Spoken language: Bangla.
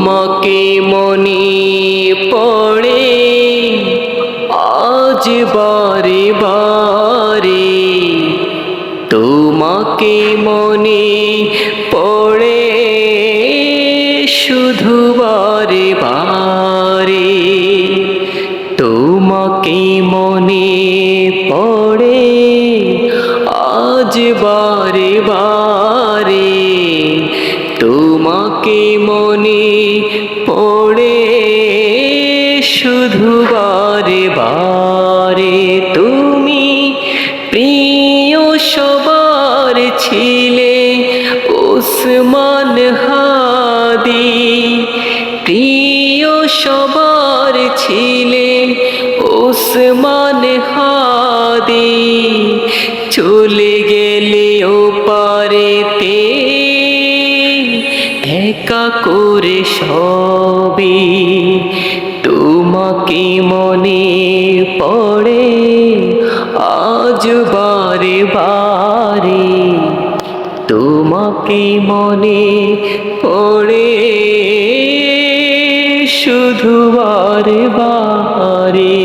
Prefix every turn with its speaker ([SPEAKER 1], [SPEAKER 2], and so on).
[SPEAKER 1] তোমাকে মনে পড়ে আজ বারে বারে, তোমাকে মনে পড়ে শুধু বারে বারে, তোমাকে মনে পড়ে আজ বারে বারে, তোমাকে মনে পড়ে শুধু বারে বারে। তুমি প্রিয় সবার ছিলে ওসমান হাদি, প্রিয় সবার ছিলে ওসমান হাদি, চলে গেলে ও পারেতে একা করে সবই, তোমাকে মনে পড়ে আজ বারে বারে, তোমাকে মনে পড়ে শুধু বারে বারে।